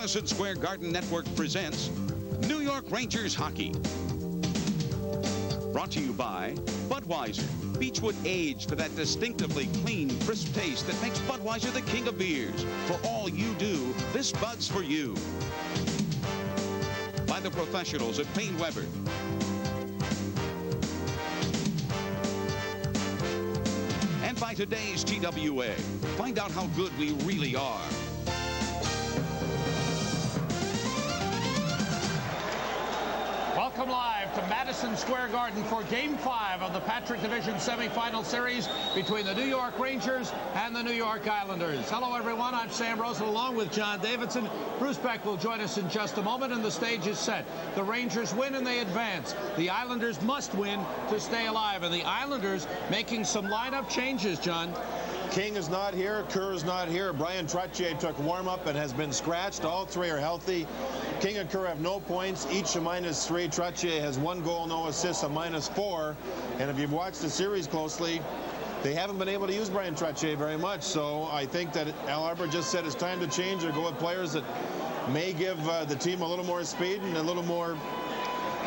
Madison Square Garden Network presents New York Rangers Hockey. Brought to you by Budweiser. Beechwood aged for that distinctively clean, crisp taste that makes Budweiser the king of beers. For all you do, this Bud's for you. By the professionals at Payne Weber. And by today's TWA. Find out how good we really are. Welcome live to Madison Square Garden for Game 5 of the Patrick Division semifinal series between the New York Rangers and the New York Islanders. Hello, everyone. I'm Sam Rosen along with John Davidson. Bruce Beck will join us in just a moment, and the stage is set. The Rangers win and they advance. The Islanders must win to stay alive, and the Islanders making some lineup changes, John. King is not here. Kerr is not here. Bryan Trottier took warm-up and has been scratched. All three are healthy. King and Kerr have no points, each a -3. Trottier has 1 goal, no assists, a -4. And if you've watched the series closely, they haven't been able to use Bryan Trottier very much. So I think that Al Arbour just said it's time to change or go with players that may give the team a little more speed and a little more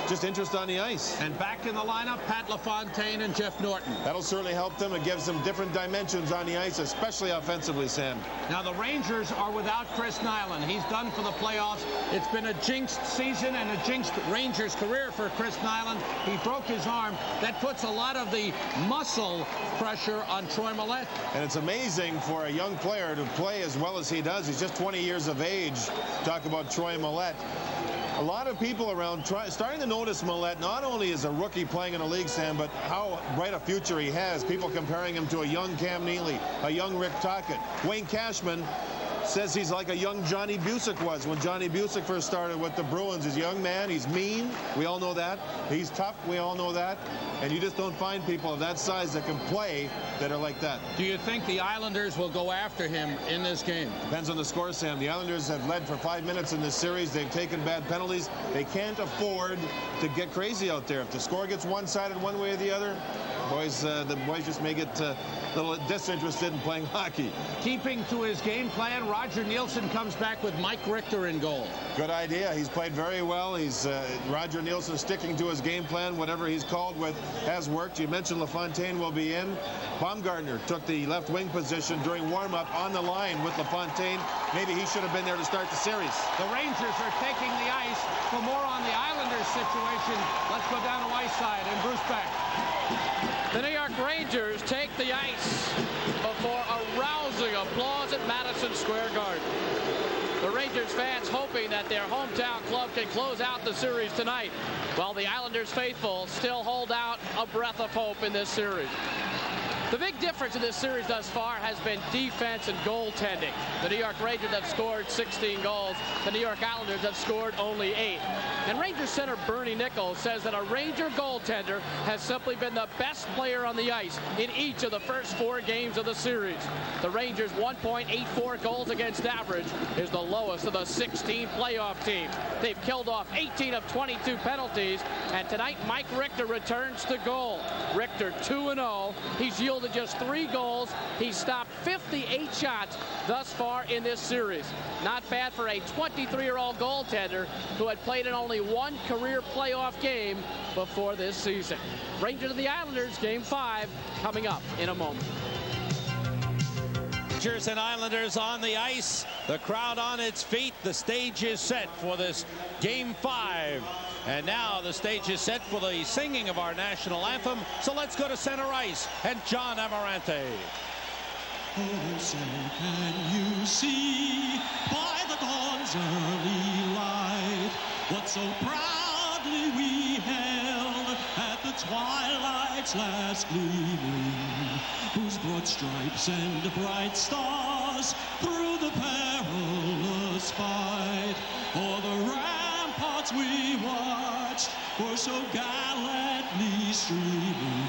just interest on the ice. And back in the lineup, Pat LaFontaine and Jeff Norton. That'll certainly help them. It gives them different dimensions on the ice, especially offensively, Sam. Now, the Rangers are without Chris Nyland. He's done for the playoffs. It's been a jinxed season and a jinxed Rangers career for Chris Nyland. He broke his arm. That puts a lot of the muscle pressure on Troy Mallette. And it's amazing for a young player to play as well as he does. He's just 20 years of age. Talk about Troy Mallette. A lot of people around starting to notice Mallette not only as a rookie playing in the league, Sam, but how bright a future he has. People comparing him to a young Cam Neely, a young Rick Tocchet. Wayne Cashman says he's like a young Johnny Bucyk was when Johnny Bucyk first started with the Bruins. He's a young man. He's mean. We all know that. He's tough. We all know that. And you just don't find people of that size that can play that are like that. Do you think the Islanders will go after him in this game? Depends on the score, Sam. The Islanders have led for 5 minutes in this series. They've taken bad penalties. They can't afford to get crazy out there. If the score gets one-sided one way or the other, the boys just may get a little disinterested in playing hockey. Keeping to his game plan, Roger Nielsen comes back with Mike Richter in goal. Good idea. He's played very well. He's Roger Nielsen sticking to his game plan. Whatever he's called with has worked. You mentioned LaFontaine will be in. Baumgartner took the left wing position during warm-up on the line with LaFontaine. Maybe he should have been there to start the series. The Rangers are taking the ice. For more on the Islanders situation, let's go down to ice side and Bruce Beck. The New York Rangers take the ice before a rousing applause at Madison Square Garden. The Rangers fans hoping that their hometown club can close out the series tonight, while the Islanders faithful still hold out a breath of hope in this series. The big difference in this series thus far has been defense and goaltending. The New York Rangers have scored 16 goals. The New York Islanders have scored only 8. And Rangers center Bernie Nicholls says that a Ranger goaltender has simply been the best player on the ice in each of the first 4 games of the series. The Rangers' 1.84 goals against average is the lowest of the 16 playoff teams. They've killed off 18 of 22 penalties, and tonight Mike Richter returns to goal. Richter 2-0. He's yielded just 3 goals. He's stopped 58 shots thus far in this series. Not bad for a 23-year-old goaltender who had played in only 1 career playoff game before this season. Rangers to the Islanders, Game 5, coming up in a moment. Rangers and Islanders on the ice. The crowd on its feet. The stage is set for this Game 5. And now the stage is set for the singing of our national anthem. So let's go to center ice and John Amarante. Oh, say can you see by the dawn's early light what so proudly we held at the twilight's last gleaming, whose broad stripes and bright stars through the perilous fight were so gallantly streaming,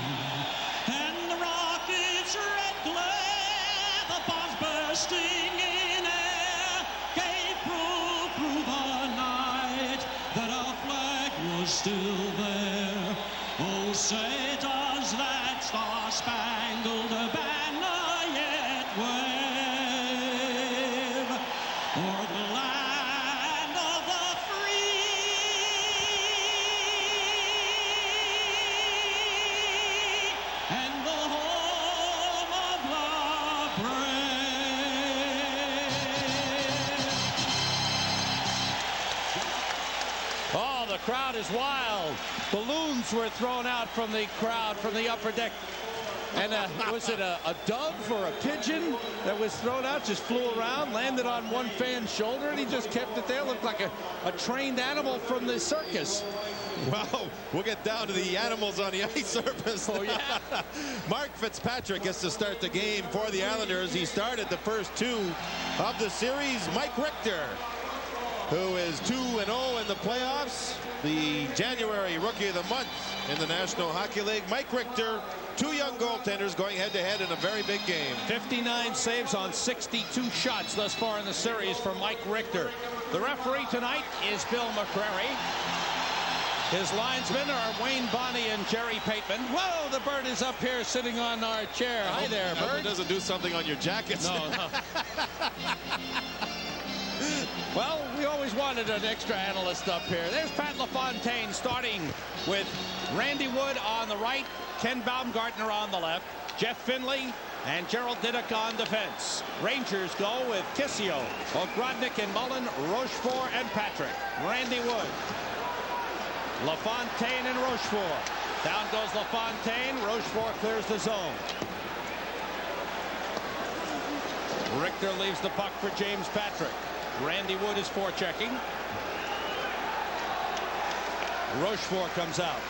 and the rocket's red glare, the bombs bursting in air, gave proof through the night that our flag was still there. Oh, say does that star-spangled banner yet wave o'er the land of the free and the home of the brave. Oh, the crowd is wild. Balloons were thrown out from the crowd from the upper deck. And was it a dove or a pigeon that was thrown out, just flew around, landed on one fan's shoulder, and he just kept it there? Looked like a trained animal from the circus. Well, we'll get down to the animals on the ice surface. Oh, yeah. Mark Fitzpatrick gets to start the game for the Islanders. He started the first two of the series. Mike Richter, who is 2-0 in the playoffs, the January Rookie of the Month in the National Hockey League. Mike Richter, two young goaltenders going head-to-head in a very big game. 59 saves on 62 shots thus far in the series for Mike Richter. The referee tonight is Bill McCrary. His linesmen are Wayne Bonney and Jerry Pateman. Whoa, the bird is up here sitting on our chair. Hi there, bird. It doesn't do something on your jackets. No. Well, we always wanted an extra analyst up here. There's Pat LaFontaine starting with Randy Wood on the right, Ken Baumgartner on the left, Jeff Finley and Gerald Diduck on defense. Rangers go with Kissio, Ogrodnik and Mullen, Rochefort and Patrick. Randy Wood, LaFontaine and Rochefort. Down goes LaFontaine. Rochefort clears the zone. Richter leaves the puck for James Patrick. Randy Wood is forechecking. Rochefort comes out.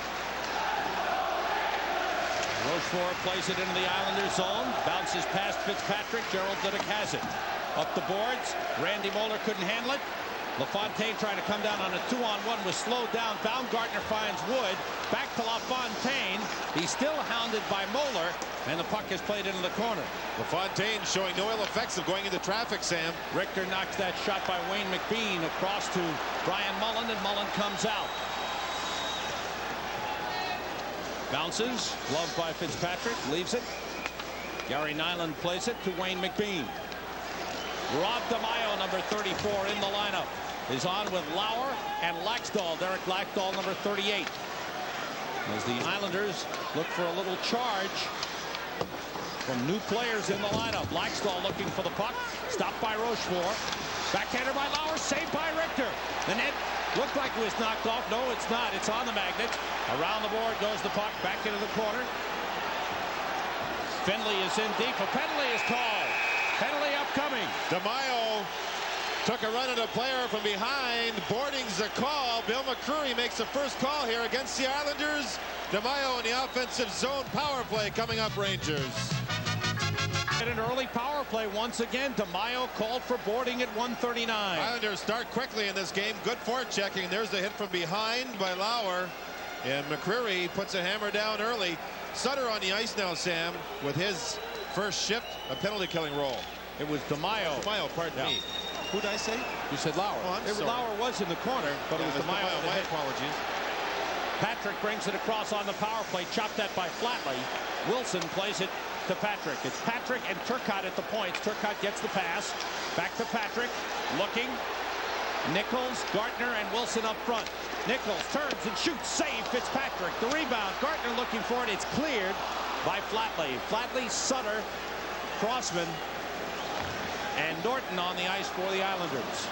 Rochefort plays it into the Islanders zone. Bounces past Fitzpatrick. Gerald Diduck has it. Up the boards. Randy Moller couldn't handle it. LaFontaine trying to come down on a 2-on-1 was slowed down. Baumgartner finds Wood. Back to LaFontaine. He's still hounded by Moller, and the puck is played into the corner. LaFontaine showing no ill effects of going into traffic, Sam. Richter knocks that shot by Wayne McBean across to Brian Mullen, and Mullen comes out. Bounces, gloved by Fitzpatrick, leaves it. Gary Nyland plays it to Wayne McBean. Rob DeMaio, number 34, in the lineup, is on with Lauer and Laxdal. Derek Laxdal, number 38. As the Islanders look for a little charge from new players in the lineup. Laxdal looking for the puck. Stopped by Rochefort. Backhanded by Lauer. Saved by Richter. The net looked like it was knocked off. No, it's not. It's on the magnet. Around the board goes the puck. Back into the corner. Finley is in deep. A penalty is called. Penalty upcoming. DeMaio took a run at a player from behind. Boarding's the call. Bill McCreary makes the first call here against the Islanders. DeMaio in the offensive zone power play coming up, Rangers. An early power play once again. DeMaio called for boarding at 1:39. Islanders start quickly in this game. Good forechecking. There's the hit from behind by Lauer. And McCreary puts a hammer down early. Sutter on the ice now, Sam, with his first shift, a penalty killing role. It was DeMaio. DeMaio, pardon me. Who did I say? You said Lauer. Oh, I'm sorry. Lauer was in the corner, but it was DeMaio. My apologies. Patrick brings it across on the power play. Chopped that by Flatley. Wilson plays it to Patrick. It's Patrick and Turcotte at the points. Turcotte gets the pass. Back to Patrick. Looking. Nichols, Gartner, and Wilson up front. Nichols turns and shoots. Save Fitzpatrick. The rebound. Gartner looking for it. It's cleared by Flatley. Flatley, Sutter, Crossman, and Norton on the ice for the Islanders.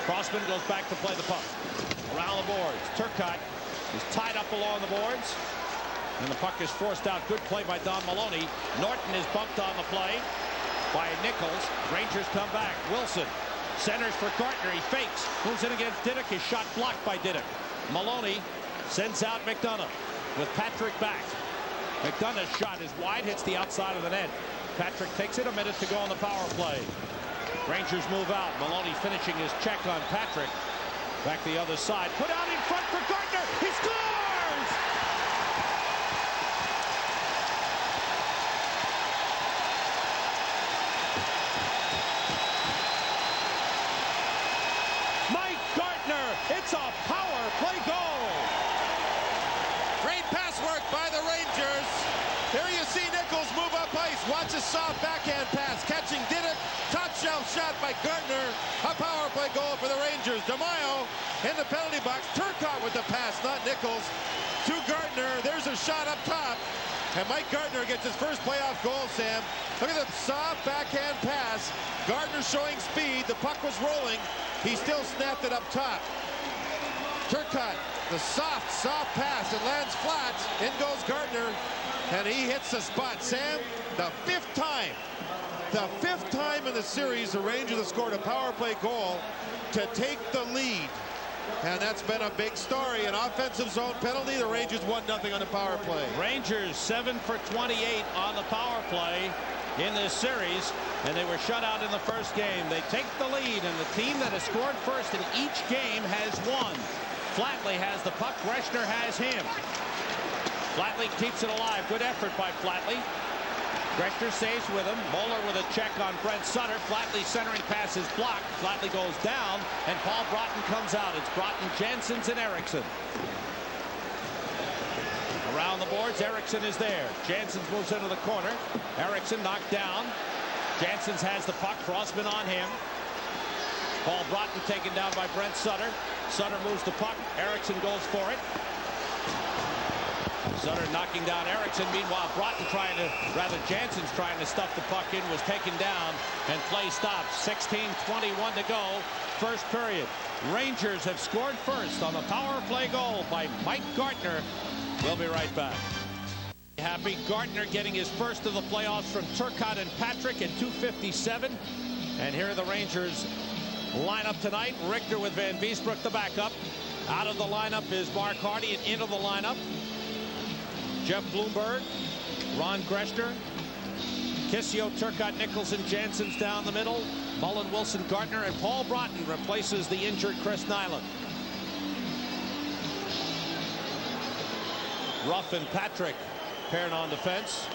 Crossman goes back to play the puck. Around the boards. Turcotte is tied up along the boards. And the puck is forced out. Good play by Don Maloney. Norton is bumped on the play by Nichols. Rangers come back. Wilson centers for Gartner. He fakes. Moves in against Diduck. His shot blocked by Diduck. Maloney sends out McDonough with Patrick back. McDonough's shot is wide. Hits the outside of the net. Patrick takes it. A minute to go on the power play. Rangers move out. Maloney finishing his check on Patrick. Back the other side. Put out in front for Gardner. He scores! Mike Gardner. It's a power play goal. Great pass work by the Rangers. Here you see Nichols move up ice. Watch a soft backhand pass. Catching Diduck. Top shelf shot by Gardner. A power play goal for the Rangers. DeMaio in the penalty box. Turcotte with the pass, not Nichols. To Gardner. There's a shot up top. And Mike Gardner gets his first playoff goal, Sam. Look at the soft backhand pass. Gardner showing speed. The puck was rolling. He still snapped it up top. Turcotte, the soft pass. It lands flat. In goes Gardner. And he hits the spot. Sam, the fifth time in the series the Rangers have scored a power play goal to take the lead. And that's been a big story. An offensive zone penalty. The Rangers 1-0 on the power play. Rangers 7 for 28 on the power play in this series, and they were shut out in the first game. They take the lead, and the team that has scored first in each game has won. Flatley has the puck. Greshner has him. Flatley keeps it alive. Good effort by Flatley. Greshner stays with him. Moeller with a check on Brent Sutter. Flatley centering pass is blocked. Flatley goes down, and Paul Broughton comes out. It's Broughton, Janssens, and Eriksson. Around the boards, Eriksson is there. Janssens moves into the corner. Eriksson knocked down. Janssens has the puck. Crossman on him. Paul Broughton taken down by Brent Sutter. Sutter moves the puck. Eriksson goes for it. Sutter knocking down Eriksson. Meanwhile, Janssens trying to stuff the puck in, was taken down, and play stops. 16:21 to go, first period. Rangers have scored first on the power play goal by Mike Gardner. We'll be right back. Happy Gardner getting his first of the playoffs from Turcotte and Patrick in 2:57. And here are the Rangers lineup tonight. Richter with Van Beesbrook, the backup. Out of the lineup is Mark Hardy, and into the lineup Jeff Bloomberg, Ron Greshner, Kissio, Turcotte, Nichols, and Janssens down the middle. Mullen, Wilson, Gardner, and Paul Broughton replaces the injured Chris Nyland. Ruff and Patrick paired on defense.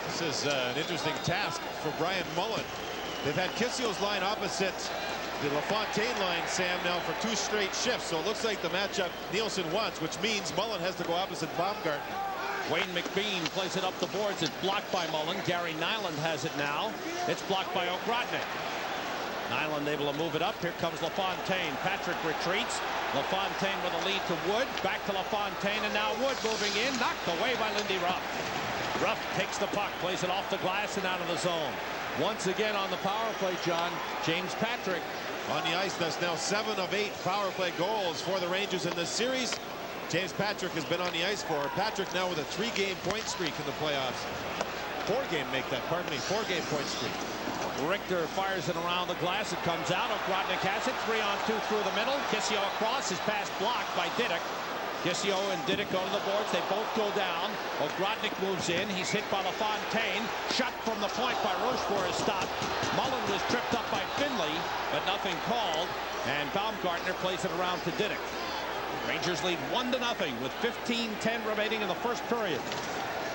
This is an interesting task for Brian Mullen. They've had Kissio's line opposite the LaFontaine line, Sam, now for 2 straight shifts. So it looks like the matchup Nielsen wants, which means Mullen has to go opposite Baumgartner. Wayne McBean plays it up the boards. It's blocked by Mullen. Gary Nyland has it now. It's blocked by Ogrodnik. Nyland able to move it up. Here comes LaFontaine. Patrick retreats. LaFontaine with a lead to Wood. Back to LaFontaine, and now Wood moving in. Knocked away by Lindy Ruff. Ruff takes the puck, plays it off the glass and out of the zone. Once again on the power play, John, James Patrick. On the ice, that's now 7 of 8 power play goals for the Rangers in this series. James Patrick has been on the ice for Patrick now with a 3-game point streak in the playoffs. 4-game four-game point streak. Richter fires it around the glass. It comes out. Ogrodnik has it. 3-on-2 through the middle. Kissio across. His pass blocked by Diduck. Kissio and Diduck go to the boards. They both go down. Ogrodnik moves in. He's hit by LaFontaine. Shot from the point by Rochefort is stopped. Mullen was tripped up by Finley, but nothing called. And Baumgartner plays it around to Diduck. Rangers lead 1-0 with 15:10 remaining in the first period.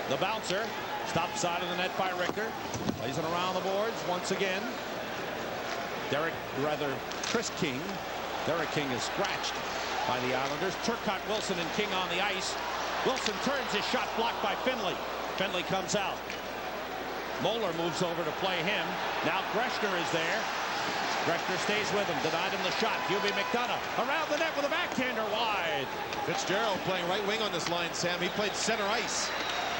The bouncer, stop side of the net by Richter. Plays it around the boards once again. Chris King. Derek King is scratched by the Islanders. Turcotte, Wilson, and King on the ice. Wilson turns his shot blocked by Finley. Finley comes out. Moeller moves over to play him. Now Greshner is there. Greshner stays with him. Denied him the shot. Hubie McDonough around the net with a backhander wide. Fitzgerald playing right wing on this line, Sam. He played center ice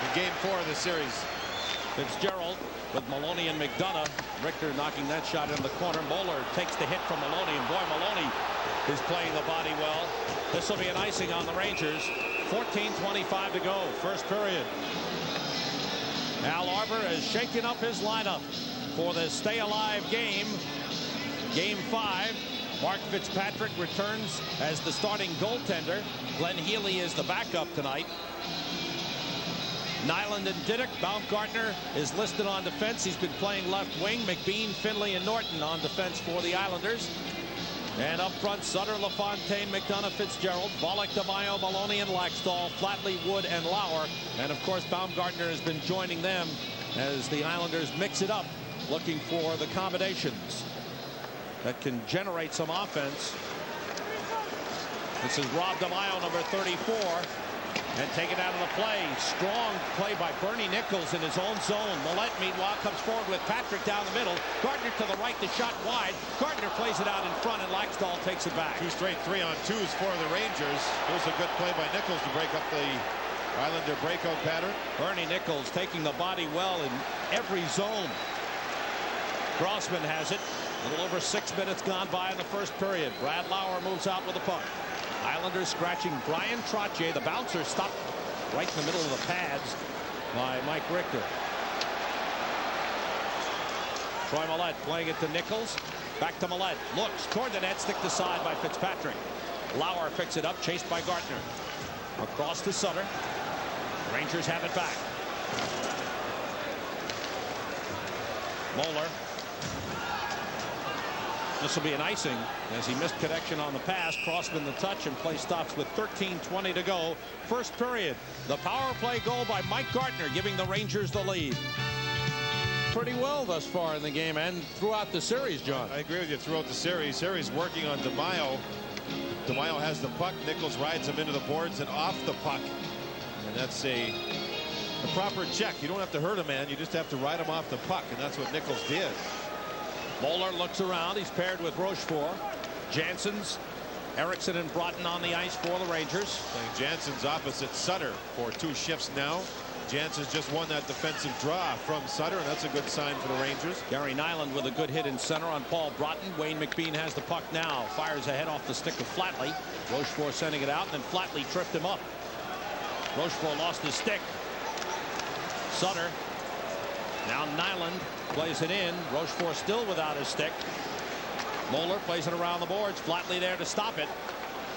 in Game 4 of the series. Fitzgerald with Maloney and McDonough. Richter knocking that shot in the corner. Moeller takes the hit from Maloney, and boy, Maloney is playing the body well. This will be an icing on the Rangers. 14:25 to go, first period. Al Arbour has shaken up his lineup for the stay alive game. Game 5. Mark Fitzpatrick returns as the starting goaltender. Glenn Healy is the backup tonight. Nyland and Diduck. Baumgartner is listed on defense. He's been playing left wing. McBean, Finley, and Norton on defense for the Islanders. And up front, Sutter, LaFontaine, McDonough, Fitzgerald, Volek, DeMaio, Maloney, and Laxdal, Flatley, Wood, and Lauer. And of course, Baumgartner has been joining them as the Islanders mix it up, looking for the combinations that can generate some offense. This is Rob DeMaio, number 34, and taken out of the play. Strong play by Bernie Nichols in his own zone. Millette, meanwhile, comes forward with Patrick down the middle. Gardner to the right, the shot wide. Gardner plays it out in front, and Laxdal takes it back. 2 straight 3-on-2s for the Rangers. Here's a good play by Nichols to break up the Islander breakout pattern. Bernie Nichols taking the body well in every zone. Grossman has it. A little over 6 minutes gone by in the first period. Brad Lauer moves out with the puck. Islanders scratching Brian Trottier. The bouncer stopped right in the middle of the pads by Mike Richter. Troy Millette playing it to Nichols. Back to Millette. Looks toward the net. Stick to side by Fitzpatrick. Lauer picks it up. Chased by Gardner. Across to Sutter. Rangers have it back. Moeller. This will be an icing as he missed connection on the pass. Crossman the touch, and play stops with 13:20 to go. First period. The power play goal by Mike Gardner giving the Rangers the lead. Pretty well thus far in the game and throughout the series, John. I agree with you throughout the series. Harry's working on DeMaio. DeMaio has the puck. Nichols rides him into the boards and off the puck. And that's a proper check. You don't have to hurt a man. You just have to ride him off the puck. And that's what Nichols did. Moeller looks around. He's paired with Rochefort. Janssens, Erickson, and Broughton on the ice for the Rangers. Playing Janssens opposite Sutter for 2 shifts now. Janssens just won that defensive draw from Sutter, and that's a good sign for the Rangers. Gary Nyland with a good hit in center on Paul Broughton. Wayne McBean has the puck now. Fires ahead off the stick of Flatley. Rochefort sending it out, and then Flatley tripped him up. Rochefort lost his stick. Sutter. Now Nyland plays it in. Rochefort still without his stick. Moeller plays it around the boards. Flatley there to stop it.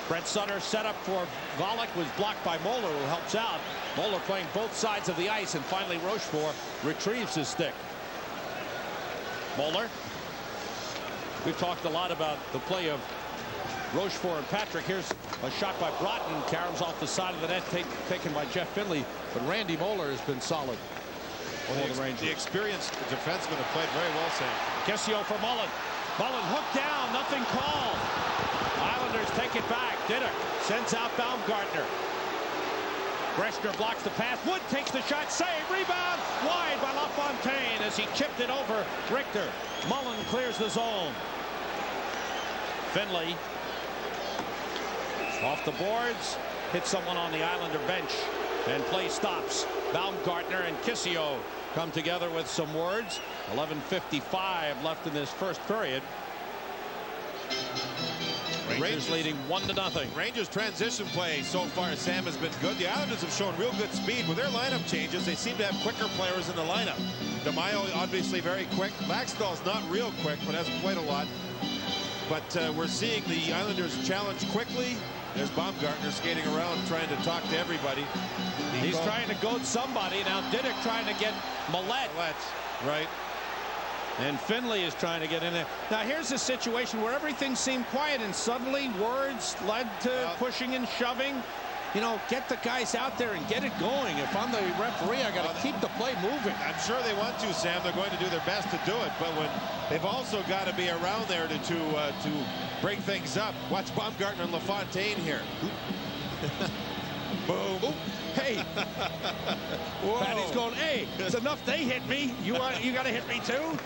Brent Sutter set up for Volek, was blocked by Moeller, who helps out. Moeller playing both sides of the ice, and finally Rochefort retrieves his stick. Moeller. We've talked a lot about the play of Rochefort and Patrick. Here's a shot by Broughton. Caroms off the side of the net, taken by Jeff Finley. But Randy Moeller has been solid. The experienced defensemen have played very well, Sam. Kissio for Mullen. Mullen hooked down, nothing called. Islanders take it back. Diduck sends out Baumgartner. Greshner blocks the pass. Wood takes the shot. Save. Rebound. Wide by LaFontaine as he chipped it over Richter. Mullen clears the zone. Finley off the boards. Hits someone on the Islander bench. And play stops. Baumgartner and Kissio come together with some words. 11:55 left in this first period. Rangers leading 1-0. Rangers transition play so far, Sam, has been good. The Islanders have shown real good speed. With their lineup changes, they seem to have quicker players in the lineup. DeMaio obviously very quick. Laxdal's not real quick, but hasn't played a lot. But we're seeing the Islanders challenge quickly. There's Baumgartner skating around trying to talk to everybody. He's trying to goad somebody. Now Diduck trying to get Millette. Right. And Finley is trying to get in there. Now here's a situation where everything seemed quiet, and suddenly words led to pushing and shoving. You know, get the guys out there and get it going. If I'm the referee, I got to keep the play moving. I'm sure they want to, Sam. They're going to do their best to do it, but when they've also got to be around there to bring things up. Watch Baumgartner and LaFontaine here. Boom. Ooh, hey. Patty's going, hey, it's enough they hit me. You got to hit me too?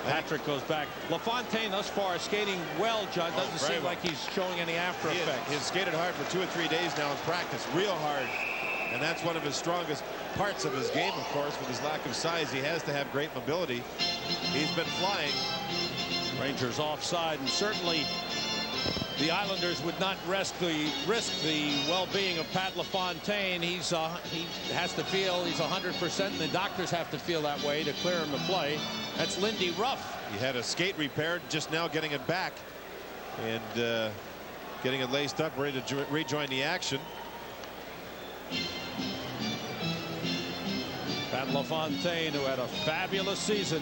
Patrick goes back. LaFontaine thus far skating well, John. Doesn't seem like he's showing any after effects. He's skated hard for 2 or 3 days now in practice. Real hard. And that's one of his strongest parts of his game, of course. With his lack of size, he has to have great mobility. He's been flying. Rangers offside, and certainly the Islanders would not risk the well-being of Pat LaFontaine. He has to feel he's 100%, and the doctors have to feel that way to clear him to play. That's Lindy Ruff. He had a skate repaired, just now getting it back and getting it laced up, ready to rejoin the action. Pat LaFontaine, who had a fabulous season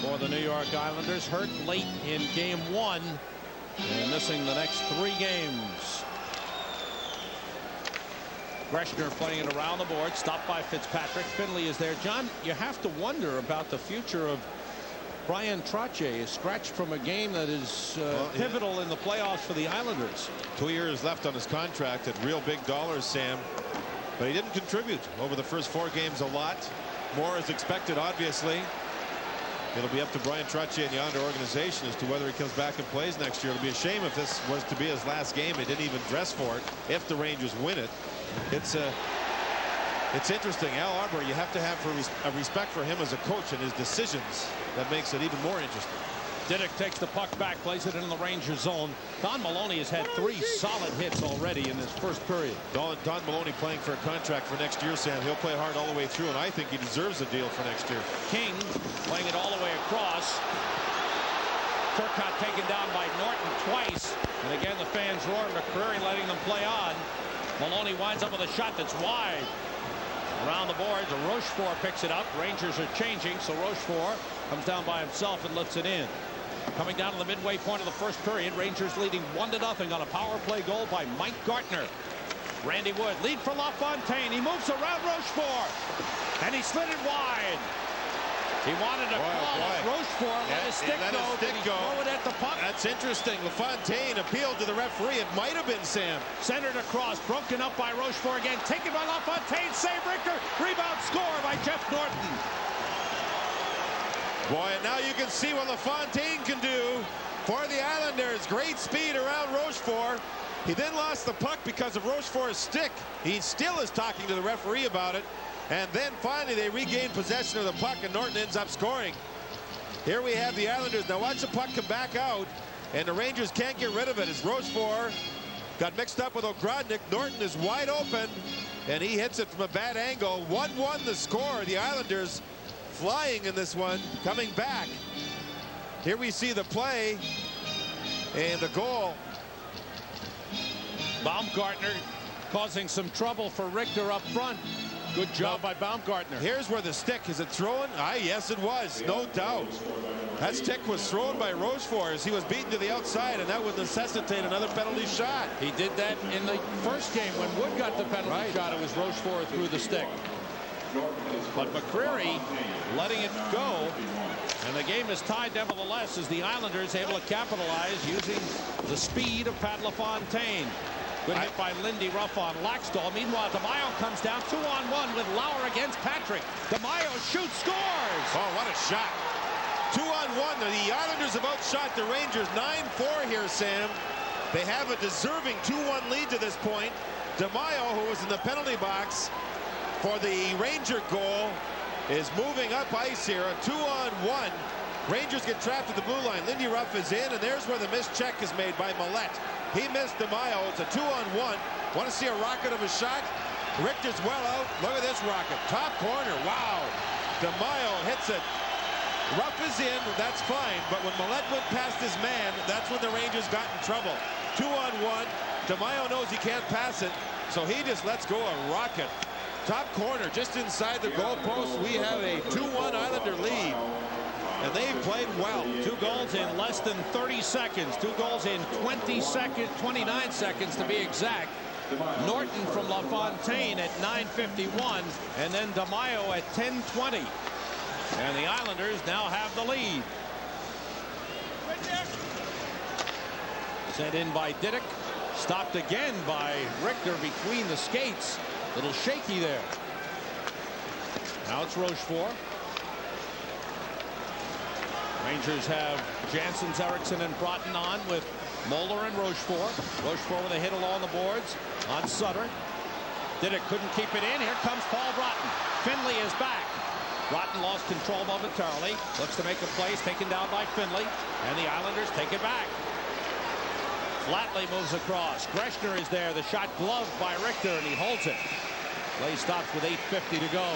for the New York Islanders, hurt late in game 1 and missing the next 3 games. Greshner playing it around the board, stopped by Fitzpatrick. Finley is there. John, you have to wonder about the future of Bryan Trottier, scratched from a game that is pivotal in the playoffs for the Islanders. 2 years left on his contract at real big dollars, Sam. But he didn't contribute over the first 4 games a lot. More is expected, obviously. It'll be up to Bryan Trottier and the Islander organization as to whether he comes back and plays next year. It'll be a shame if this was to be his last game. He didn't even dress for it. If the Rangers win it, it's interesting. Al Arbour, you have to have a respect for him as a coach and his decisions. That makes it even more interesting. Diddick takes the puck back, plays it in the Ranger zone. Don Maloney has had 3 solid hits already in this first period. Don Maloney playing for a contract for next year, Sam. He'll play hard all the way through, and I think he deserves a deal for next year. King playing it all the way across. Turcotte taken down by Norton twice. And again, the fans roar. McCreary letting them play on. Maloney winds up with a shot that's wide. Around the boards, Rochefort picks it up. Rangers are changing, so Rochefort comes down by himself and lifts it in. Coming down to the midway point of the first period, Rangers leading 1-0 on a power play goal by Mike Gartner. Randy Wood lead for LaFontaine. He moves around Rochefort, and he slid it wide. He wanted to call it. Rochefort let his stick go. Did he throw it at the puck? That's interesting. LaFontaine appealed to the referee. It might have been Sam. Centered across, broken up by Rochefort again. Taken by LaFontaine. Save Richter. Rebound score by Jeff Norton. Boy, and now you can see what LaFontaine can do for the Islanders. Great speed around Rochefort. He then lost the puck because of Rochefort's stick. He still is talking to the referee about it. And then finally they regain possession of the puck, and Norton ends up scoring. Here we have the Islanders. Now watch the puck come back out, and the Rangers can't get rid of it as Rochefort got mixed up with Ogrodnik. Norton is wide open, and he hits it from a bad angle. 1-1 the score. The Islanders flying in this one, coming back. Here we see the play and the goal. Baumgartner causing some trouble for Richter up front. Good job by Baumgartner. Here's where the stick, is it thrown? Yes, it was, no doubt. That stick was thrown by Rochefort as he was beaten to the outside, and that would necessitate another penalty shot. He did that in the first game when Wood got the penalty shot. It was Rochefort through the stick. But McCreary letting it go, and the game is tied nevertheless as the Islanders able to capitalize using the speed of Pat LaFontaine. Good hit by Lindy Ruff on Laxdal. Meanwhile, DeMaio comes down 2-on-1 with Lauer against Patrick. DeMaio shoots, scores! Oh, what a shot. 2-on-1. The Islanders have outshot the Rangers 9-4 here, Sam. They have a deserving 2-1 lead to this point. DeMaio, who was in the penalty box for the Ranger goal, is moving up ice here. A 2-on-1. Rangers get trapped at the blue line. Lindy Ruff is in, and there's where the missed check is made by Millette. He missed DeMaio. It's a 2-on-1. Want to see a rocket of a shot? Richter's well out. Look at this rocket. Top corner. Wow. DeMaio hits it. Ruff is in. That's fine. But when Millette went past his man, that's when the Rangers got in trouble. 2-on-1. DeMaio knows he can't pass it, so he just lets go a rocket. Top corner, just inside the goalpost. We have a 2-1 Islander lead. And they've played well. 2 goals in less than 30 seconds. 2 goals in 29 seconds to be exact. Norton from LaFontaine at 9:51, and then DeMaio at 10:20. And the Islanders now have the lead. Sent in by Diddick. Stopped again by Richter between the skates. Little shaky there. Now it's Rochefort. Rangers have Janssens, Eriksson, and Broughton on with Moeller and Rochefort. Rochefort with a hit along the boards on Sutter. Diddick couldn't keep it in. Here comes Paul Broughton. Finley is back. Broughton lost control momentarily. Looks to make a play. Taken down by Finley. And the Islanders take it back. Flatley moves across. Greshner is there. The shot gloved by Richter, and he holds it. Play stops with 8:50 to go.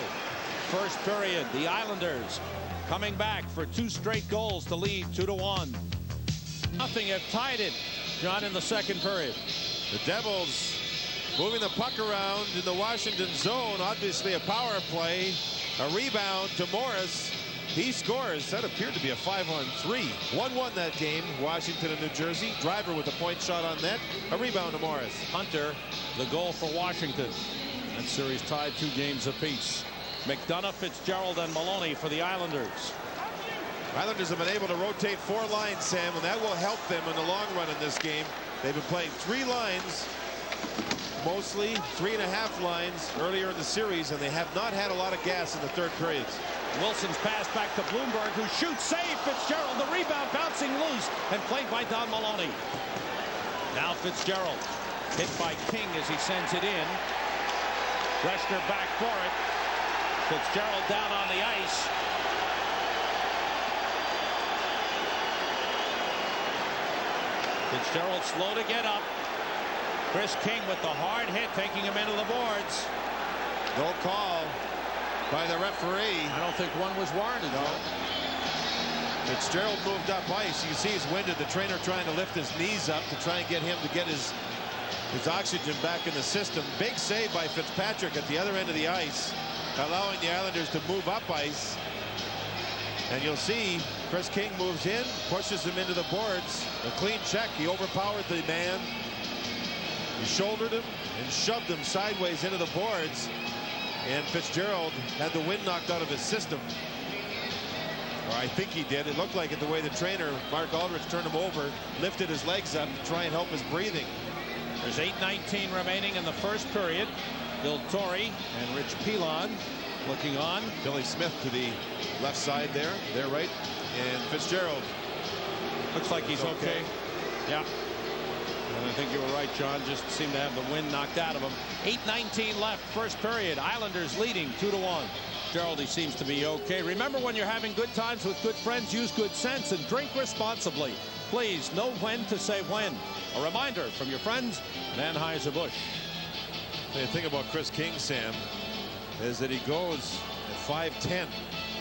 First period, the Islanders coming back for 2 straight goals to lead 2-1. Nothing have tied it, John, in the second period. The Devils moving the puck around in the Washington zone. Obviously a power play. A rebound to Morris. He scores. That appeared to be a 5-on-3. 1-1 that game. Washington and New Jersey. Driver with a point shot on net. A rebound to Morris. Hunter, the goal for Washington. That series tied 2 games apiece. McDonough, Fitzgerald, and Maloney for the Islanders. Islanders have been able to rotate 4 lines, Sam, and that will help them in the long run in this game. They've been playing 3 lines, mostly 3.5 lines earlier in the series, and they have not had a lot of gas in the third periods. Wilson's pass back to Bloomberg, who shoots, save Fitzgerald, the rebound bouncing loose and played by Don Maloney. Now Fitzgerald hit by King as he sends it in. Greshner back for it. Fitzgerald down on the ice. Fitzgerald slow to get up. Chris King with the hard hit, taking him into the boards. No call by the referee. I don't think one was warranted. No. Fitzgerald moved up ice. You see he's winded. The trainer trying to lift his knees up to try and get him to get his oxygen back in the system. Big save by Fitzpatrick at the other end of the ice, allowing the Islanders to move up ice. And you'll see Chris King moves in, pushes him into the boards. A clean check. He overpowered the man. He shouldered him and shoved him sideways into the boards. And Fitzgerald had the wind knocked out of his system. Or I think he did. It looked like it the way the trainer, Mark Aldrich, turned him over, lifted his legs up to try and help his breathing. There's 8:19 remaining in the first period. Bill Torrey and Rich Pilon looking on. Billy Smith to the left side there. They're right. And Fitzgerald. Looks like he's okay. Yeah. And I think you were right, John. Just seemed to have the wind knocked out of him. 8:19 left, first period. Islanders leading 2-1. Gerald, he seems to be okay. Remember, when you're having good times with good friends, use good sense and drink responsibly. Please know when to say when. A reminder from your friends at Anheuser-Busch. The thing about Chris King, Sam, is that he goes at 5'10",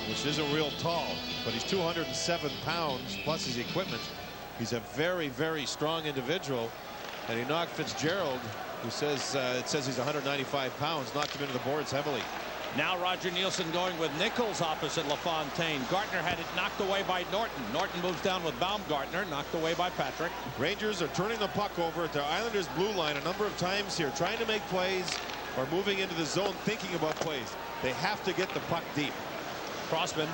which isn't real tall, but he's 207 pounds plus his equipment. He's a very, very strong individual, and he knocked Fitzgerald, who says it says he's 195 pounds, knocked him into the boards heavily. Now Roger Nielsen going with Nichols opposite LaFontaine. Gartner had it knocked away by Norton. Norton moves down with Baumgartner, knocked away by Patrick. Rangers are turning the puck over at the Islanders' blue line a number of times here, trying to make plays or moving into the zone, thinking about plays. They have to get the puck deep. Crossman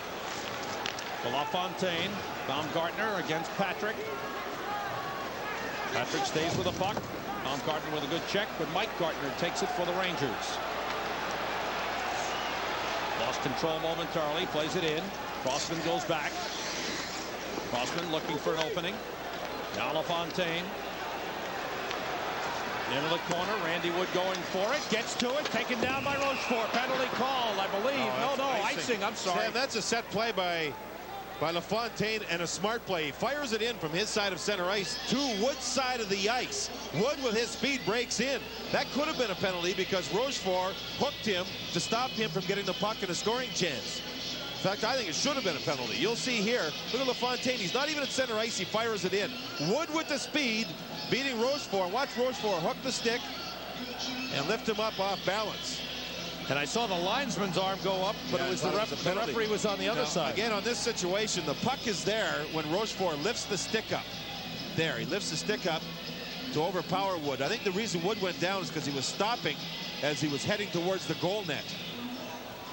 to LaFontaine. Baumgartner against Patrick. Patrick stays with the puck. Baumgartner with a good check, but Mike Gartner takes it for the Rangers. Lost control momentarily, plays it in. Crossman goes back. Crossman looking for an opening. Now LaFontaine. Into the corner, Randy Wood going for it, gets to it, taken down by Rochefort. Penalty called, I believe. No, icing. I'm sorry. Sam, that's a set play by LaFontaine, and a smart play. He fires it in from his side of center ice to Wood's side of the ice. Wood, with his speed, breaks in. That could have been a penalty because Rochefort hooked him to stop him from getting the puck and a scoring chance. In fact, I think it should have been a penalty. You'll see here, look at LaFontaine. He's not even at center ice. He fires it in. Wood with the speed, beating Rochefort. Watch Rochefort hook the stick and lift him up off balance. And I saw the linesman's arm go up, but Yeah, it was the referee was on the other side. Again, on this situation, the puck is there when Rochefort lifts the stick up. There, he lifts the stick up to overpower Wood. I think the reason Wood went down is because he was stopping as he was heading towards the goal net.